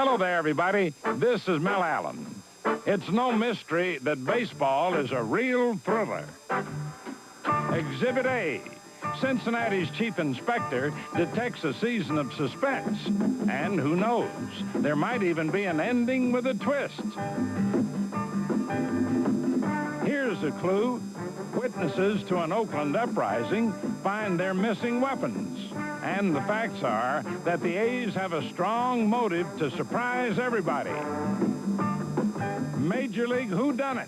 Hello there, everybody. This is Mel Allen. It's no mystery that baseball is a real thriller. Exhibit A. Cincinnati's chief inspector detects a season of suspense. And who knows, there might even be an ending with a twist. Here's a clue. Witnesses to an Oakland uprising find their missing weapons. And the facts are that the A's have a strong motive to surprise everybody. Major League whodunit.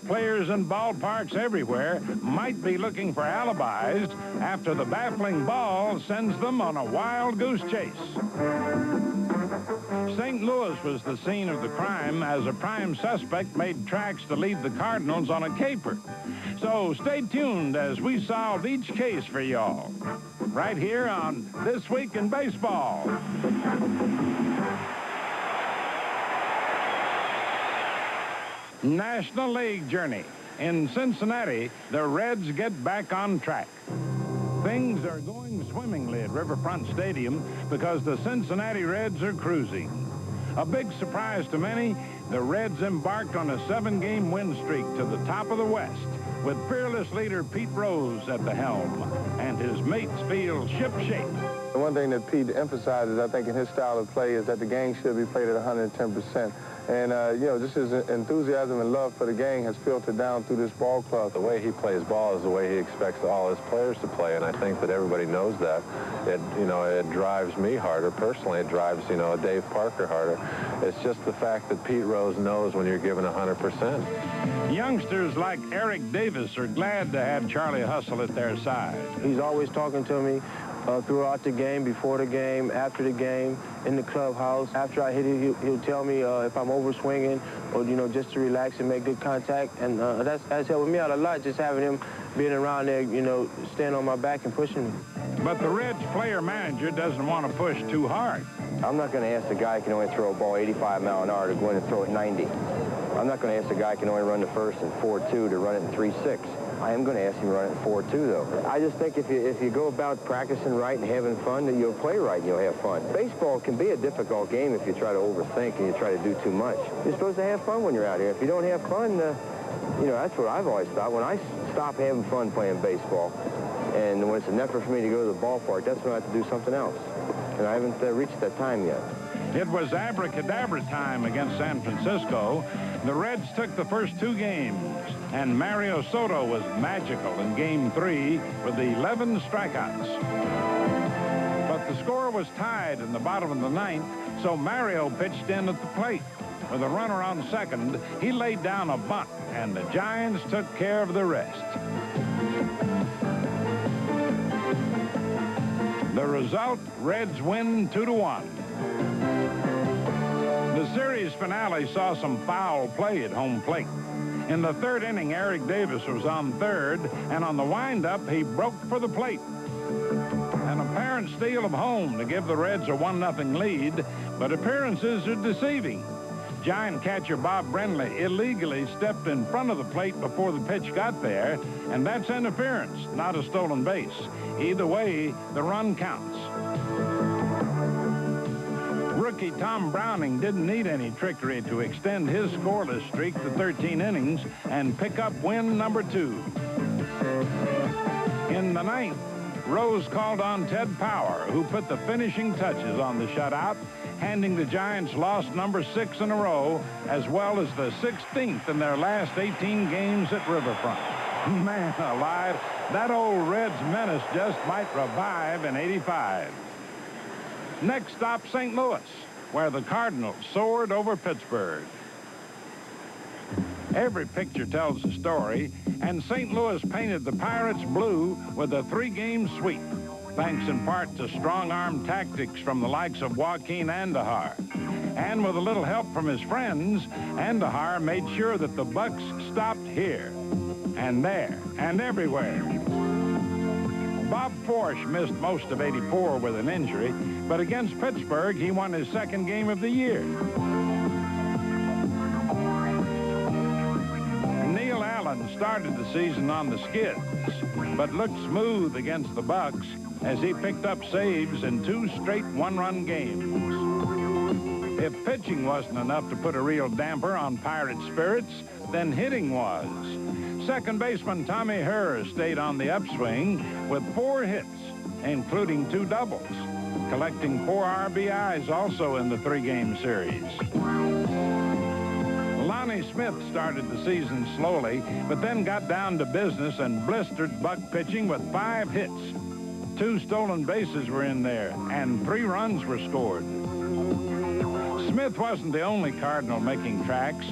Players in ballparks everywhere might be looking for alibis after the baffling ball sends them on a wild goose chase. St. Louis was the scene of the crime as a prime suspect made tracks to lead the Cardinals on a caper. So stay tuned as we solve each case for y'all, right here on This Week in Baseball. National League journey. In Cincinnati, the Reds get back on track. Things are going swimmingly at Riverfront Stadium because the Cincinnati Reds are cruising. A big surprise to many, the Reds embarked on a 7-game win streak to the top of the West, with fearless leader Pete Rose at the helm, and his mates feel shipshape. The one thing that Pete emphasizes, I think, in his style of play is that the game should be played at 110%. And, just his enthusiasm and love for the game has filtered down through this ball club. The way he plays ball is the way he expects all his players to play, and I think that everybody knows that. It drives me harder. Personally, it drives, Dave Parker harder. It's just the fact that Pete Rose knows when you're given 100%. Youngsters like Eric Davis are glad to have Charlie Hustle at their side. He's always talking to me throughout the game, before the game, after the game, in the clubhouse. After I hit it, he'll tell me if I'm over swinging or, just to relax and make good contact. And that's helping me out a lot, just having him being around there, staying on my back and pushing me. But the Reds player-manager doesn't want to push too hard. I'm not going to ask the guy who can only throw a ball 85 miles an hour to go in and throw it 90. I'm not going to ask the guy who can only run the first in 4.2 to run it in 3.6. I am going to ask him to run it in 4.2, though. I just think if you go about practicing right and having fun, then you'll play right and you'll have fun. Baseball can be a difficult game if you try to overthink and you try to do too much. You're supposed to have fun when you're out here. If you don't have fun, that's what I've always thought. When I stop having fun playing baseball, and when it's an effort for me to go to the ballpark, that's when I have to do something else. And I haven't reached that time yet. It was abracadabra time against San Francisco. The Reds took the first 2 games, and Mario Soto was magical in Game 3 with 11 strikeouts. But the score was tied in the bottom of the 9th, so Mario pitched in at the plate. With a runner on second, he laid down a bunt, and the Giants took care of the rest. The result, Reds win 2-1. The series finale saw some foul play at home plate. In the 3rd inning, Eric Davis was on third, and on the windup, he broke for the plate. An apparent steal of home to give the Reds a 1-0 lead, but appearances are deceiving. Giant catcher Bob Brenly illegally stepped in front of the plate before the pitch got there, and that's interference, not a stolen base. Either way, the run counts. Rookie Tom Browning didn't need any trickery to extend his scoreless streak to 13 innings and pick up win number 2. In the 9th, Rose called on Ted Power, who put the finishing touches on the shutout, handing the Giants loss number 6 in a row, as well as the 16th in their last 18 games at Riverfront. Man alive, that old Reds menace just might revive in '85. Next stop, St. Louis, where the Cardinals soared over Pittsburgh. Every picture tells a story, and St. Louis painted the Pirates blue with a 3-game sweep, thanks in part to strong-arm tactics from the likes of Joaquin Andujar. And with a little help from his friends, Andujar made sure that the Bucks stopped here, and there, and everywhere. Bob Forsch missed most of '84 with an injury, but against Pittsburgh, he won his 2nd game of the year. Neil Allen started the season on the skids, but looked smooth against the Bucks as he picked up saves in 2 straight 1-run games. If pitching wasn't enough to put a real damper on Pirates' spirits, then hitting was. Second baseman Tommy Herr stayed on the upswing with 4 hits, including 2 doubles, collecting 4 RBIs also in the 3-game series. Lonnie Smith started the season slowly, but then got down to business and blistered Buck pitching with 5 hits. 2 stolen bases were in there, and 3 runs were scored. Smith wasn't the only Cardinal making tracks.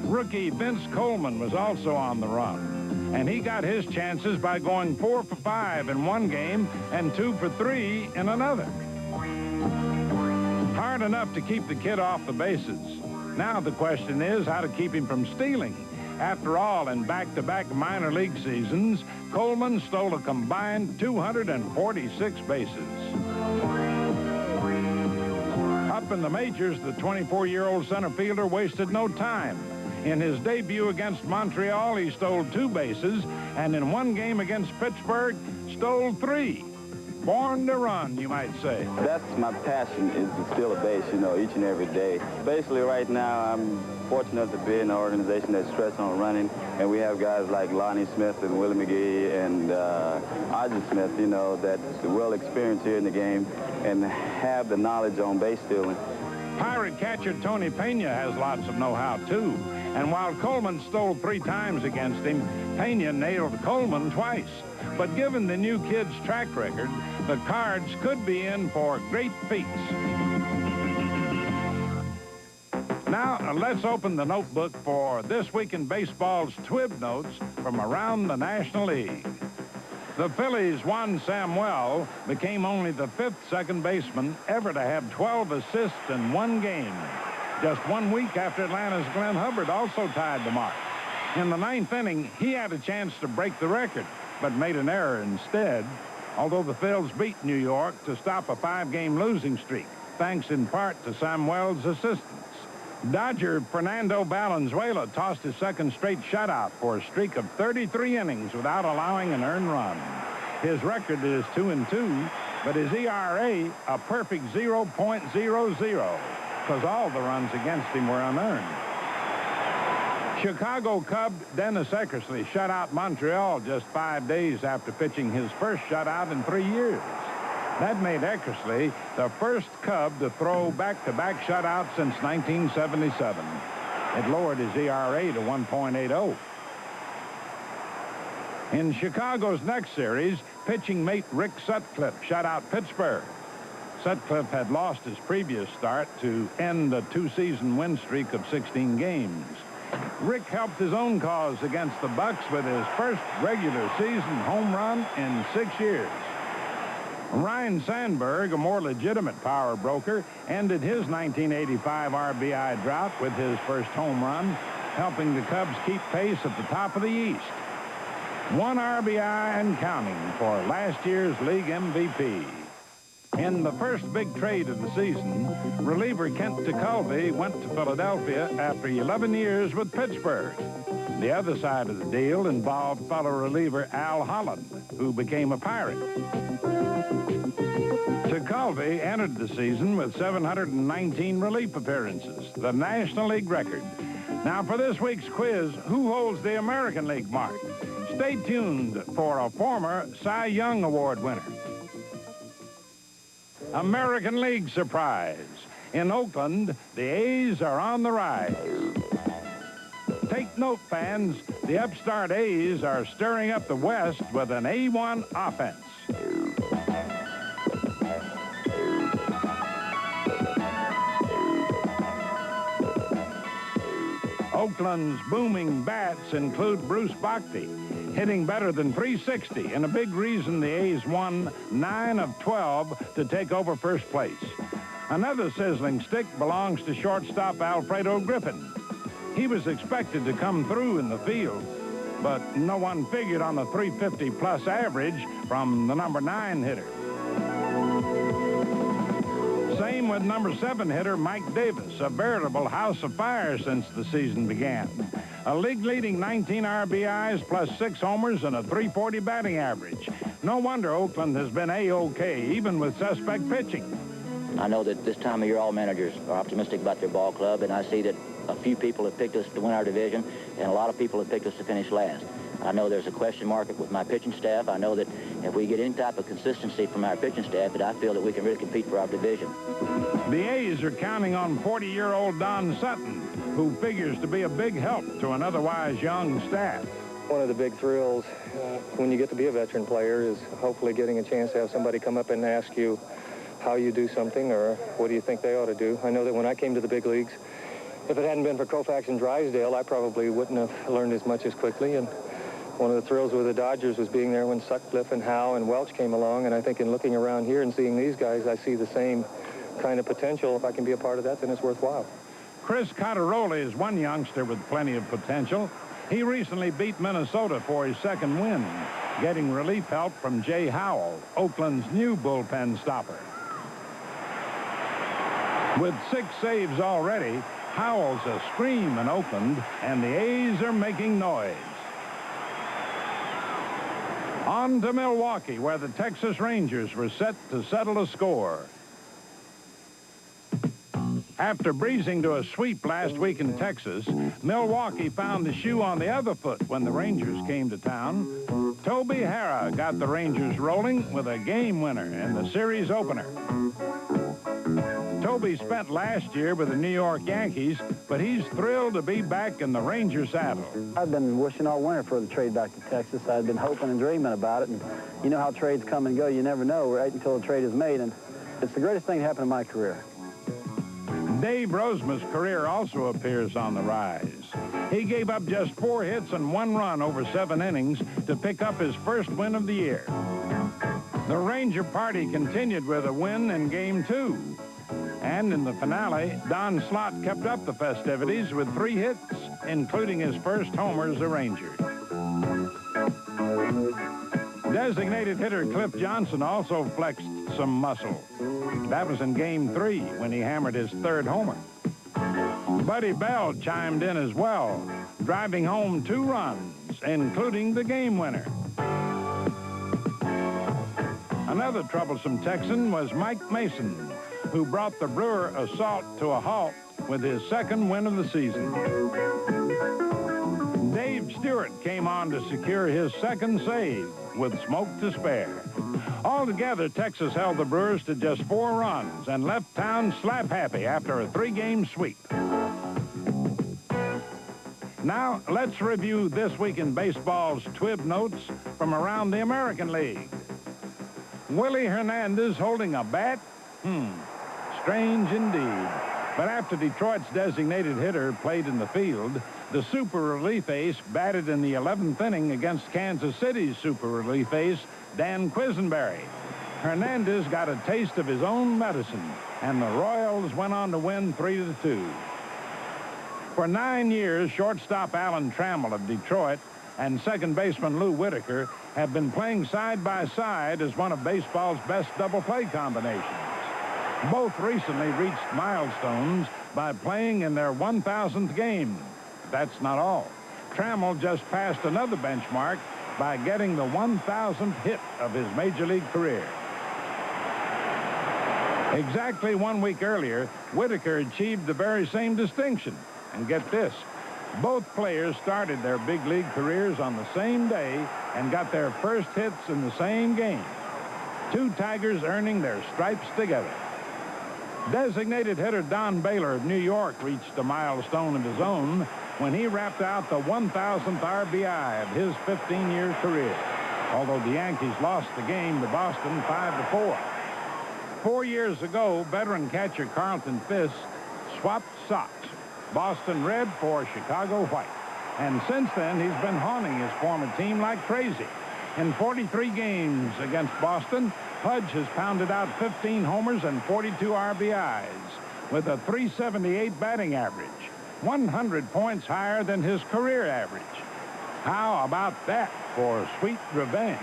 Rookie Vince Coleman was also on the run, and he got his chances by going 4 for 5 in one game and 2 for 3 in another. Hard enough to keep the kid off the bases. Now the question is how to keep him from stealing. After all, in back-to-back minor league seasons, Coleman stole a combined 246 bases. Up in the majors, the 24-year-old center fielder wasted no time. In his debut against Montreal, he stole 2 bases, and in one game against Pittsburgh, stole 3. Born to run, you might say. That's my passion, is to steal a base, you know, each and every day. Basically, right now, I'm fortunate to be in an organization that stresses on running, and we have guys like Lonnie Smith and Willie McGee and Ozzie Smith, you know, that's well experienced here in the game and have the knowledge on base stealing. Pirate catcher Tony Pena has lots of know-how, too. And while Coleman stole 3 times against him, Pena nailed Coleman twice. But given the new kid's track record, the Cards could be in for great feats. Now, let's open the notebook for This Week in Baseball's TWIB notes from around the National League. The Phillies' Juan Samuel became only the 5th second baseman ever to have 12 assists in one game. Just 1 week after Atlanta's Glenn Hubbard also tied the mark. In the 9th inning, he had a chance to break the record, but made an error instead, although the Phils beat New York to stop a 5-game losing streak, thanks in part to Samuel's assistance. Dodger Fernando Valenzuela tossed his 2nd straight shutout for a streak of 33 innings without allowing an earned run. His record is 2-2, but his ERA a perfect 0.00, because all the runs against him were unearned. Chicago Cub Dennis Eckersley shut out Montreal just 5 days after pitching his first shutout in 3 years. That made Eckersley the first Cub to throw back-to-back shutouts since 1977. It lowered his ERA to 1.80. In Chicago's next series, pitching mate Rick Sutcliffe shut out Pittsburgh. Sutcliffe had lost his previous start to end a 2-season win streak of 16 games. Rick helped his own cause against the Bucks with his first regular season home run in 6 years. Ryan Sandberg, a more legitimate power broker, ended his 1985 RBI drought with his first home run, helping the Cubs keep pace at the top of the East. 1 RBI and counting for last year's league MVP. In the first big trade of the season, reliever Kent DeCulvey went to Philadelphia after 11 years with Pittsburgh. The other side of the deal involved fellow reliever Al Holland, who became a Pirate. DeCulvey entered the season with 719 relief appearances, the National League record. Now for this week's quiz, who holds the American League mark? Stay tuned for a former Cy Young Award winner. American League surprise. In Oakland, the A's are on the rise. Take note, fans, the upstart A's are stirring up the West with an A1 offense. Oakland's booming bats include Bruce Bochy, hitting better than .360, and a big reason the A's won 9 of 12 to take over first place. Another sizzling stick belongs to shortstop Alfredo Griffin. He was expected to come through in the field, but no one figured on the .350-plus average from the number 9 hitter. Same with number 7 hitter Mike Davis, a veritable house of fire since the season began. A league-leading 19 RBIs plus 6 homers and a .340 batting average. No wonder Oakland has been A-OK, even with suspect pitching. I know that this time of year all managers are optimistic about their ball club, and I see that a few people have picked us to win our division, and a lot of people have picked us to finish last. I know there's a question mark with my pitching staff. I know that if we get any type of consistency from our pitching staff, that I feel that we can really compete for our division. The A's are counting on 40-year-old Don Sutton, who figures to be a big help to an otherwise young staff. One of the big thrills when you get to be a veteran player is hopefully getting a chance to have somebody come up and ask you how you do something or what do you think they ought to do. I know that when I came to the big leagues, if it hadn't been for Koufax and Drysdale, I probably wouldn't have learned as much as quickly. And one of the thrills with the Dodgers was being there when Sutcliffe and Howe and Welch came along. And I think in looking around here and seeing these guys, I see the same kind of potential. If I can be a part of that, then it's worthwhile. Chris Cotterola is one youngster with plenty of potential. He recently beat Minnesota for his second win, getting relief help from Jay Howell, Oakland's new bullpen stopper. With 6 saves already, Howell's a scream in Oakland, and the A's are making noise. On to Milwaukee, where the Texas Rangers were set to settle a score. After breezing to a sweep last week in Texas, Milwaukee found the shoe on the other foot when the Rangers came to town. Toby Harrah got the Rangers rolling with a game winner in the series opener. Toby spent last year with the New York Yankees, but he's thrilled to be back in the Ranger saddle. I've been wishing all winter for the trade back to Texas. I've been hoping and dreaming about it, and you know how trades come and go. You never know right until a trade is made, and it's the greatest thing to happen in my career. Dave Rozema's career also appears on the rise. He gave up just 4 hits and 1 run over 7 innings to pick up his first win of the year. The Ranger party continued with a win in Game 2. And in the finale, Don Slott kept up the festivities with 3 hits, including his first homer as a Ranger. Designated hitter Cliff Johnson also flexed some muscle. That was in Game 3 when he hammered his 3rd homer. Buddy Bell chimed in as well, driving home 2 runs, including the game winner. Another troublesome Texan was Mike Mason, who brought the Brewer assault to a halt with his 2nd win of the season. Dave Stewart came on to secure his 2nd save with smoke to spare. Altogether, Texas held the Brewers to just 4 runs and left town slap happy after a 3-game sweep. Now, let's review this week in baseball's TWIB notes from around the American League. Willie Hernandez holding a bat? Strange indeed. But after Detroit's designated hitter played in the field, the super relief ace batted in the 11th inning against Kansas City's super relief ace, Dan Quisenberry. Hernandez got a taste of his own medicine, and the Royals went on to win 3-2. For 9 years, shortstop Alan Trammell of Detroit and second baseman Lou Whitaker have been playing side by side as one of baseball's best double play combinations. Both recently reached milestones by playing in their 1,000th game. That's not all. Trammell just passed another benchmark by getting the 1,000th hit of his major league career. Exactly 1 week earlier, Whitaker achieved the very same distinction. And get this, both players started their big league careers on the same day and got their first hits in the same game. 2 Tigers earning their stripes together. Designated hitter Don Baylor of New York reached a milestone of his own when he wrapped out the 1,000th RBI of his 15-year career, although the Yankees lost the game to Boston 5-4. 4 years ago, veteran catcher Carlton Fisk swapped socks, Boston red for Chicago white. And since then, he's been haunting his former team like crazy. In 43 games against Boston, Pudge has pounded out 15 homers and 42 RBIs with a .378 batting average, 100 points higher than his career average. How about that for sweet revenge?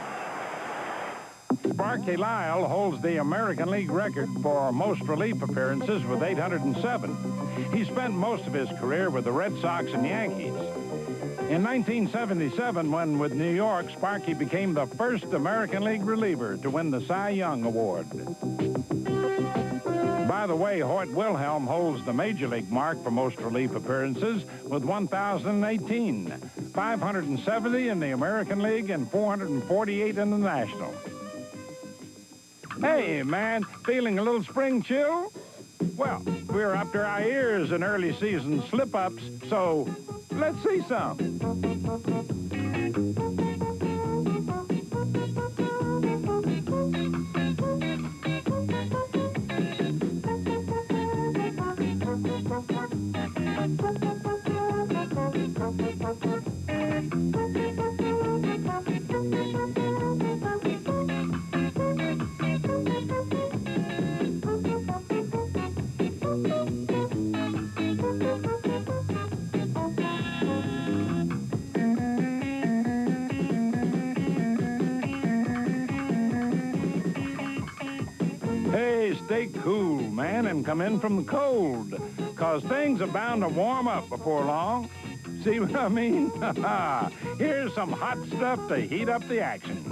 Sparky Lyle holds the American League record for most relief appearances with 807. He spent most of his career with the Red Sox and Yankees. In 1977, when with New York, Sparky became the first American League reliever to win the Cy Young Award. By the way, Hoyt Wilhelm holds the major league mark for most relief appearances with 1,018, 570 in the American League and 448 in the National. Hey, man, feeling a little spring chill? Well, we're up to our ears in early season slip-ups, so let's see some. Stay cool, man, and come in from the cold, because things are bound to warm up before long. See what I mean? Here's some hot stuff to heat up the action.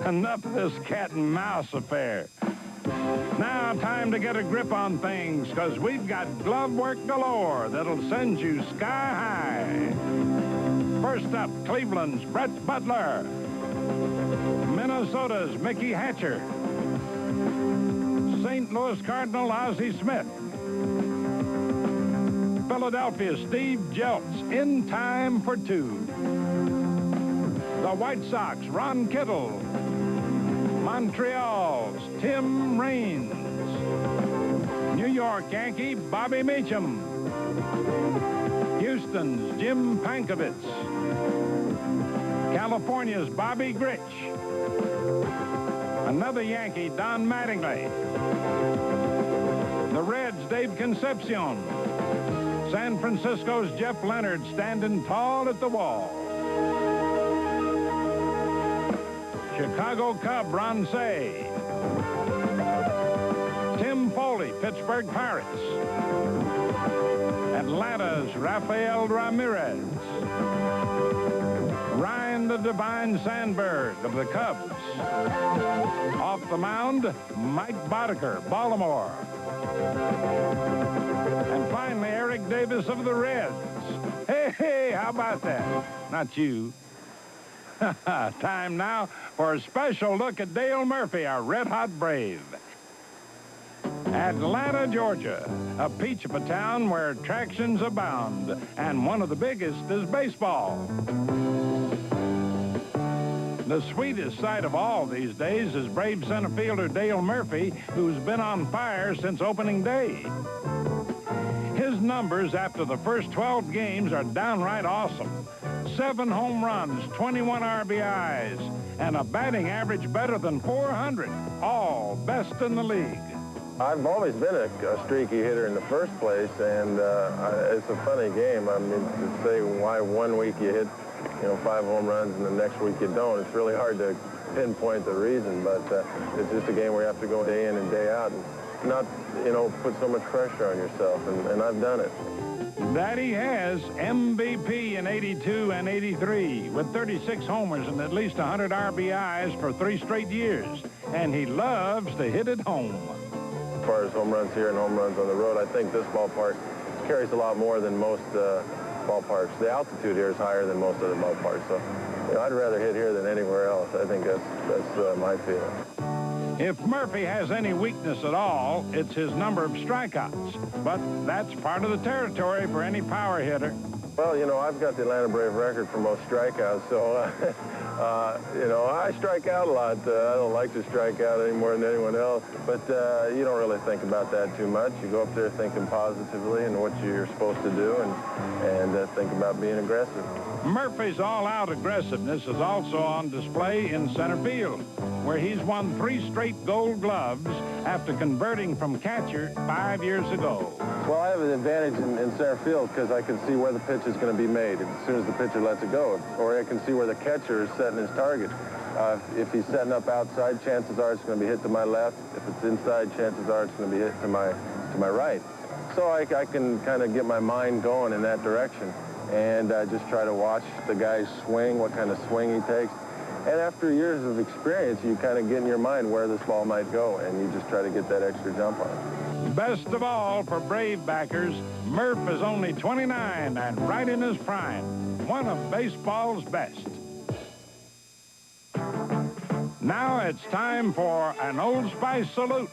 Enough of this cat and mouse affair. Now, time to get a grip on things, because we've got glove work galore that'll send you sky high. First up, Cleveland's Brett Butler. Minnesota's Mickey Hatcher. St. Louis Cardinal Ozzie Smith. Philadelphia Steve Jeltz, in time for two. The White Sox, Ron Kittle. Montreal's Tim Raines. New York Yankee, Bobby Meacham. Houston's Jim Pankovitz. California's Bobby Grich. Another Yankee, Don Mattingly. The Reds, Dave Concepcion. San Francisco's Jeff Leonard standing tall at the wall. Chicago Cub, Ron Cey. Tim Foley, Pittsburgh Pirates. Atlanta's Rafael Ramirez. Ryan the Divine Sandberg of the Cubs. Off the mound, Mike Boddicker, Baltimore. And finally, Eric Davis of the Reds. Hey, how about that? Not you. Time now for a special look at Dale Murphy, our red-hot Brave. Atlanta, Georgia, a peach of a town where attractions abound, and one of the biggest is baseball. The sweetest sight of all these days is Brave center fielder Dale Murphy, who's been on fire since opening day. His numbers after the first 12 games are downright awesome. 7 home runs, 21 RBIs, and a batting average better than 400, all best in the league. I've always been a streaky hitter in the first place, and it's a funny game. I mean, to say why one week you hit, 5 home runs and the next week you don't, it's really hard to pinpoint the reason, but it's just a game where you have to go day in and day out and not, put so much pressure on yourself, and I've done it. That he has. MVP in 82 and 83 with 36 homers and at least 100 RBIs for 3 straight years. And he loves to hit it home. As far as home runs here and home runs on the road, I think this ballpark carries a lot more than most ballparks. The altitude here is higher than most other ballparks. So, I'd rather hit here than anywhere else. I think that's my feeling. If Murphy has any weakness at all, it's his number of strikeouts. But that's part of the territory for any power hitter. Well, I've got the Atlanta Brave record for most strikeouts, so, I strike out a lot. I don't like to strike out any more than anyone else. But you don't really think about that too much. You go up there thinking positively and what you're supposed to do and think about being aggressive. Murphy's all-out aggressiveness is also on display in center field, where he's won 3 straight Gold Gloves after converting from catcher 5 years ago. Well, I have an advantage in center field because I can see where the pitch is going to be made as soon as the pitcher lets it go. Or I can see where the catcher is setting his target. If he's setting up outside, chances are it's going to be hit to my left. If it's inside, chances are it's going to be hit to my right. So I can kind of get my mind going in that direction and just try to watch the guy swing, what kind of swing he takes. And after years of experience, you kind of get in your mind where this ball might go, and you just try to get that extra jump on it. Best of all for Brave backers, Murph is only 29 and right in his prime, one of baseball's best. Now it's time for an Old Spice salute,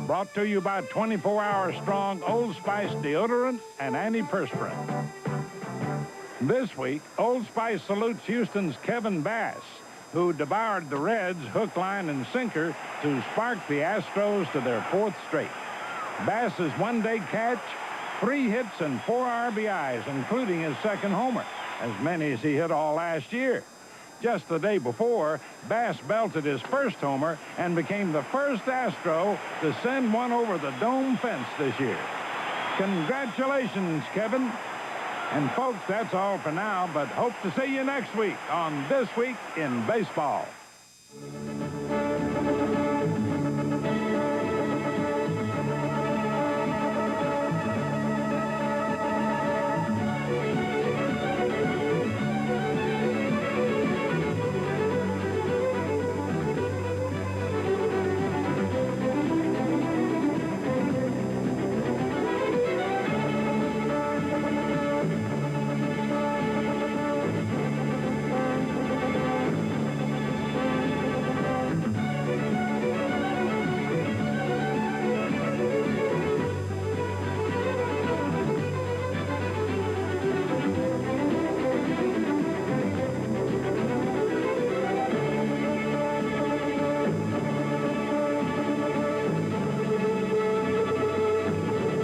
brought to you by 24-hour strong Old Spice deodorant and antiperspirant. This week, Old Spice salutes Houston's Kevin Bass, who devoured the Reds hook, line, and sinker to spark the Astros to their 4th straight. Bass's one-day catch, 3 hits and 4 RBIs, including his 2nd homer, as many as he hit all last year. Just the day before, Bass belted his 1st homer and became the first Astro to send one over the dome fence this year. Congratulations, Kevin. And folks, that's all for now, but hope to see you next week on This Week in Baseball.